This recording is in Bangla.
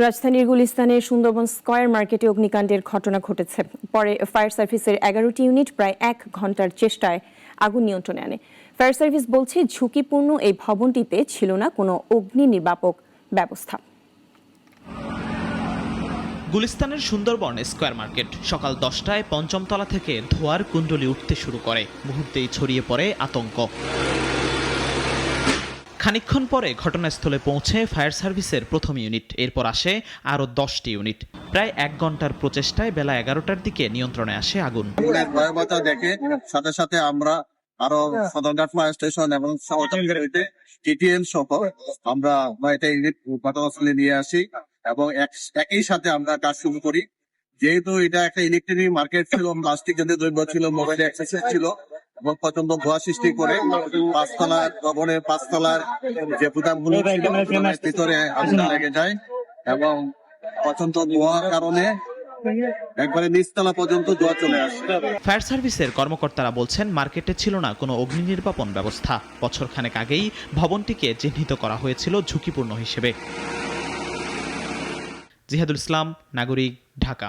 রাজধানীর গুলিস্তানের সুন্দরবন স্কয়ার মার্কেটে অগ্নিকাণ্ডের ঘটনা ঘটেছে। পরে ফায়ার সার্ভিসের 11টি ইউনিট প্রায় 1 ঘন্টার চেষ্টায় আগুন নিয়ন্ত্রণে আনে। ফায়ার সার্ভিস বলছে, ঝুঁকিপূর্ণ এই ভবনটিতে ছিল না কোনো অগ্নি নির্বাপক ব্যবস্থা। গুলিস্তানের সুন্দরবন স্কয়ার মার্কেট সকাল 10টায় পঞ্চম তলা থেকে ধোঁয়ার কুণ্ডলী উঠতে শুরু করে। মুহূর্তেই ছড়িয়ে পড়ে আতঙ্ক। খানিকক্ষণ পরে ঘটনাস্থলে পৌঁছে ফায়ার সার্ভিসের প্রথম ইউনিট, এরপর আসে আরও 10টি ইউনিট। প্রায় 1 ঘন্টার প্রচেষ্টায় বেলা 11টার দিকে নিয়ন্ত্রণে আসে আগুন। ভয়াবহতা দেখে সাথে সাথে আমরা আরো সদরঘাট ফায়ার স্টেশন এবং টিটিএন সহ আমরা এটা ইউনিট ঘটনাস্থলে নিয়ে আসি এবং একই সাথে আমরা কাজ শুরু করি। যেহেতু এটা একটা ইলেকট্রনিক মার্কেট ছিল, প্লাস্টিক জাতীয় দ্রব্য ছিল, মোবাইল অ্যাক্সেসরিজ ছিল এবং প্রচন্ড ধোঁয়া সৃষ্টি করে পাঁচতলার ভবনের 5 তলার যে গুদামগুলো ভিতরে আগুন লেগে যায় এবং প্রচন্ড ধোঁয়ার কারণে একবারে নিচতলা পর্যন্ত ধোঁয়া চলে আসে। ফায়ার সার্ভিসের কর্মকর্তারা বলছেন, মার্কেটে ছিল না কোনো অগ্নি নির্বাপন ব্যবস্থা। বছরখানেক আগেই ভবনটিকে চিহ্নিত করা হয়েছিল ঝুঁকিপূর্ণ হিসেবে। জিহাদুল ইসলাম, নাগরিক, ঢাকা।